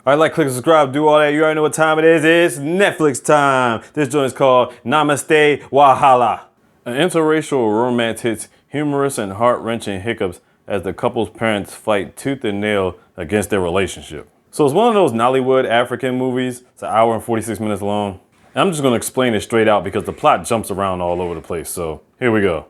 Alright, like, click, subscribe, do all that. You already know what time it is. It's Netflix time. This joint is called Namaste Wahala. An interracial romance hits humorous and heart-wrenching hiccups as the couple's parents fight tooth and nail against their relationship. So it's one of those Nollywood African movies. It's an hour and 46 minutes long. And I'm just going to explain it straight out because the plot jumps around all over the place. So here we go.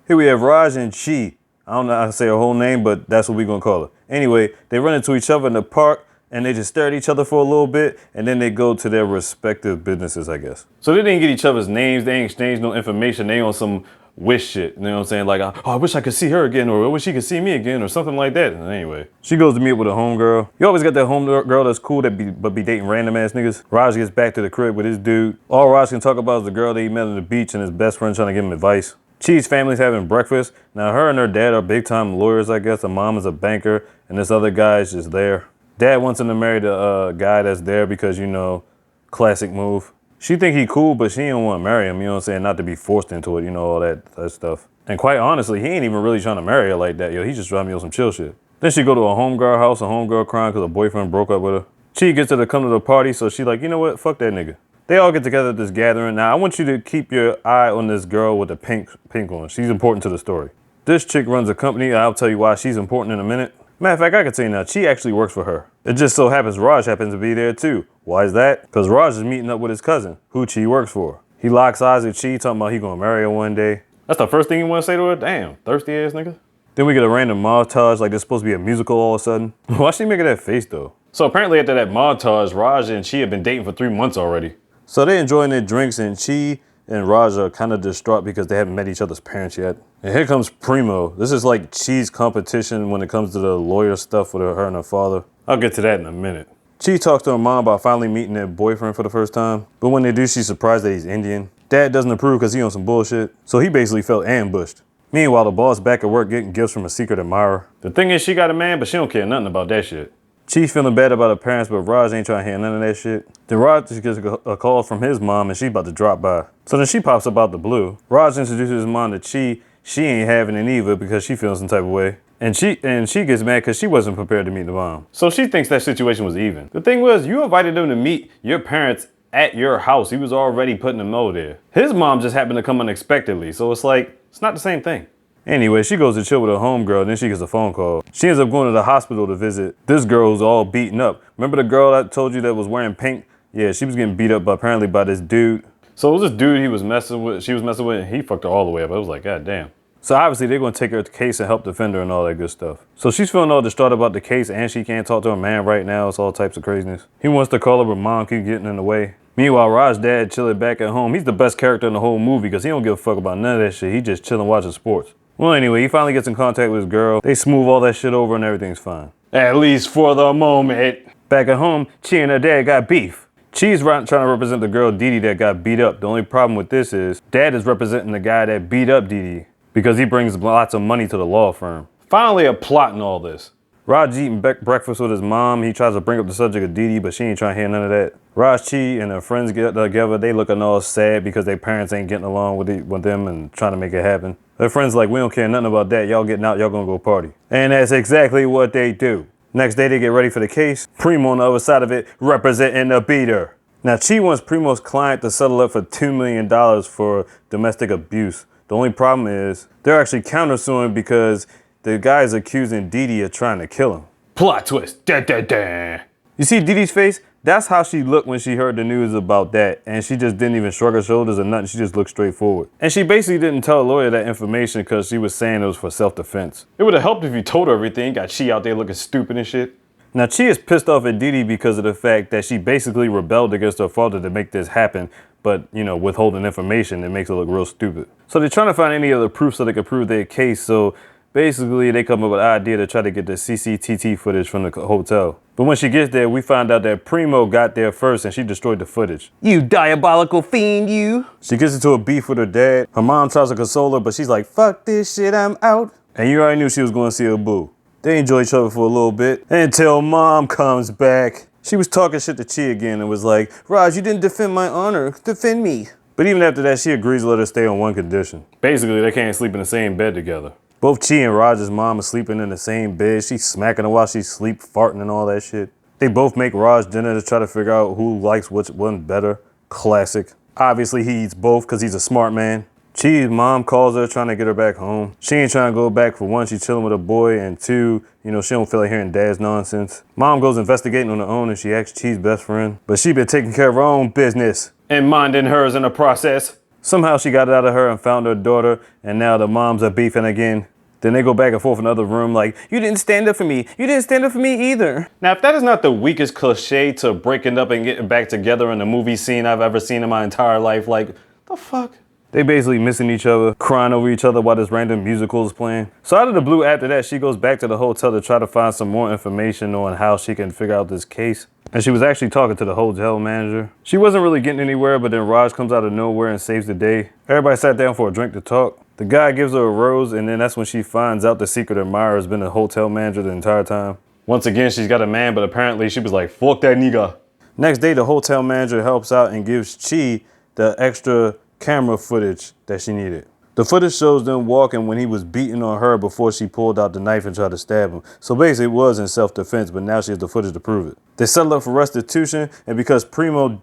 Here we have Raj and Chi. I don't know how to say her whole name, but that's what we're going to call her. Anyway, they run into each other in the park and they just stare at each other for a little bit and then they go to their respective businesses, I guess. So they didn't get each other's names. They ain't exchanged no information. They on some wish shit. You know what I'm saying? Like, oh, I wish I could see her again, or I wish she could see me again, or something like that. And anyway, she goes to meet with a homegirl. You always got that homegirl that's cool but be dating random ass niggas. Raj gets back to the crib with his dude. All Raj can talk about is the girl that he met on the beach and his best friend trying to give him advice. Chi's family's having breakfast. Now her and her dad are big time lawyers, I guess. Her mom is a banker and this other guy is just there. Dad wants him to marry the guy that's there because, you know, classic move. She think he cool, but she don't want to marry him, you know what I'm saying? Not to be forced into it, you know, all that stuff. And quite honestly, he ain't even really trying to marry her like that, yo. He's just trying to be on some chill shit. Then she go to a homegirl house, a homegirl crying because her boyfriend broke up with her. Chi gets her to come to the party, so she like, you know what? Fuck that nigga. They all get together at this gathering. Now, I want you to keep your eye on this girl with the pink on. She's important to the story. This chick runs a company. I'll tell you why she's important in a minute. Matter of fact, I can tell you now, Chi actually works for her. It just so happens Raj happens to be there too. Why is that? Because Raj is meeting up with his cousin, who Chi works for. He locks eyes with Chi, talking about he gonna marry her one day. That's the first thing you want to say to her? Damn, thirsty ass nigga. Then we get a random montage like there's supposed to be a musical all of a sudden. Why she making that face though? So apparently after that montage, Raj and Chi have been dating for 3 months already. So they're enjoying their drinks and Chi and Raj are kind of distraught because they haven't met each other's parents yet. And here comes Primo. This is like Chi's competition when it comes to the lawyer stuff with her and her father. I'll get to that in a minute. Chi talks to her mom about finally meeting their boyfriend for the first time. But when they do, she's surprised that he's Indian. Dad doesn't approve because he on some bullshit. So he basically felt ambushed. Meanwhile, the boss back at work getting gifts from a secret admirer. The thing is, she got a man, but she don't care nothing about that shit. Chi's feeling bad about her parents, but Raj ain't trying to hear none of that shit. Then Raj gets a call from his mom and she about to drop by. So then she pops up out the blue. Raj introduces his mom to Chi. She ain't having it either because she feels some type of way. And she gets mad because she wasn't prepared to meet the mom. So she thinks that situation was even. The thing was, you invited them to meet your parents at your house. He was already putting them over there. His mom just happened to come unexpectedly. So it's like, it's not the same thing. Anyway, she goes to chill with her homegirl, then she gets a phone call. She ends up going to the hospital to visit this girl who's all beaten up. Remember the girl I told you that was wearing pink? Yeah, she was getting beat up apparently by this dude. So it was this dude she was messing with, and he fucked her all the way up. I was like, God damn. So obviously they're gonna take her to the case and help defend her and all that good stuff. So she's feeling all distraught about the case and she can't talk to her man right now. It's all types of craziness. He wants to call her, but mom keeps getting in the way. Meanwhile, Raj's dad chilling back at home. He's the best character in the whole movie because he don't give a fuck about none of that shit. He just chilling watching sports. Well, anyway, he finally gets in contact with his girl. They smooth all that shit over and everything's fine. At least for the moment. Back at home, Chi and her dad got beef. Chi's trying to represent the girl Didi that got beat up. The only problem with this is Dad is representing the guy that beat up Didi because he brings lots of money to the law firm. Finally a plot in all this. Raj eating breakfast with his mom. He tries to bring up the subject of Didi, but she ain't trying to hear none of that. Raj, Chi, and her friends get together. They looking all sad because their parents ain't getting along with them and trying to make it happen. Their friends like, we don't care nothing about that. Y'all getting out, y'all gonna go party. And that's exactly what they do. Next day they get ready for the case. Primo on the other side of it representing the beater. Now Chi wants Primo's client to settle up for $2 million for domestic abuse. The only problem is they're actually countersuing because the guy's accusing Didi of trying to kill him. Plot twist. Da, da, da. You see Didi's face? That's how she looked when she heard the news about that. And she just didn't even shrug her shoulders or nothing. She just looked straight forward. And she basically didn't tell the lawyer that information because she was saying it was for self-defense. It would have helped if you told her everything. Got Chi out there looking stupid and shit. Now Chi is pissed off at Didi because of the fact that she basically rebelled against her father to make this happen. But, you know, withholding information, it makes her look real stupid. So they're trying to find any other proof so they can prove their case. So basically, they come up with an idea to try to get the CCTV footage from the hotel. But when she gets there, we find out that Primo got there first and she destroyed the footage. You diabolical fiend, you! She gets into a beef with her dad. Her mom tries to console her, but she's like, fuck this shit, I'm out. And you already knew she was going to see her boo. They enjoy each other for a little bit until mom comes back. She was talking shit to Chi again and was like, Raj, you didn't defend my honor, defend me. But even after that, she agrees to let her stay on one condition. Basically, they can't sleep in the same bed together. Both Chi and Raj's mom are sleeping in the same bed. She's smacking her while she sleep, farting and all that shit. They both make Raj dinner to try to figure out who likes which one better. Classic. Obviously he eats both because he's a smart man. Chi's mom calls her trying to get her back home. She ain't trying to go back. For one, she's chilling with a boy, and two, she don't feel like hearing dad's nonsense. Mom goes investigating on her own and she asks Chi's best friend, but she been taking care of her own business and minding hers in the process. Somehow she got it out of her and found her daughter, and now the moms are beefing again. Then they go back and forth in another room like, you didn't stand up for me. You didn't stand up for me either. Now, if that is not the weakest cliche to breaking up and getting back together in a movie scene I've ever seen in my entire life, like, the fuck? They basically missing each other, crying over each other while this random musical is playing. So out of the blue after that, she goes back to the hotel to try to find some more information on how she can figure out this case. And she was actually talking to the hotel manager. She wasn't really getting anywhere, but then Raj comes out of nowhere and saves the day. Everybody sat down for a drink to talk. The guy gives her a rose, and then that's when she finds out the secret admirer has been a hotel manager the entire time. Once again, she's got a man, but apparently she was like, fuck that nigga. Next day, the hotel manager helps out and gives Chi the extra camera footage that she needed. The footage shows them walking when he was beating on her before she pulled out the knife and tried to stab him. So basically it was in self-defense, but now she has the footage to prove it. They settle up for restitution, and because Primo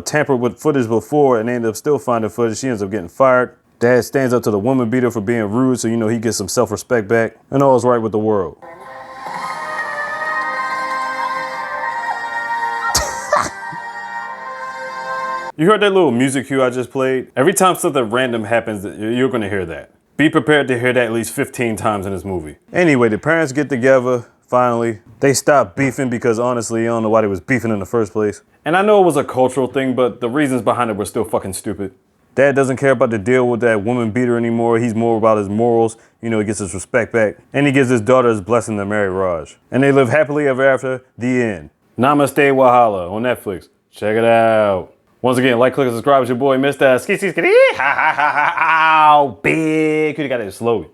tampered with footage before and they ended up still finding footage, she ends up getting fired. Dad stands up to the woman beater for being rude, so he gets some self-respect back, and all's right with the world. You heard that little music cue I just played? Every time something random happens, you're gonna hear that. Be prepared to hear that at least 15 times in this movie. Anyway, the parents get together, finally. They stop beefing because honestly, I don't know why they was beefing in the first place. And I know it was a cultural thing, but the reasons behind it were still fucking stupid. Dad doesn't care about the deal with that woman beater anymore. He's more about his morals. He gets his respect back. And he gives his daughter his blessing to marry Raj. And they live happily ever after. The end. Namaste Wahala on Netflix. Check it out. Once again, like, click, and subscribe with your boy, Mr. Skitty Skitty. Ha ha ha ha. Ow, big. Could have got it slowly.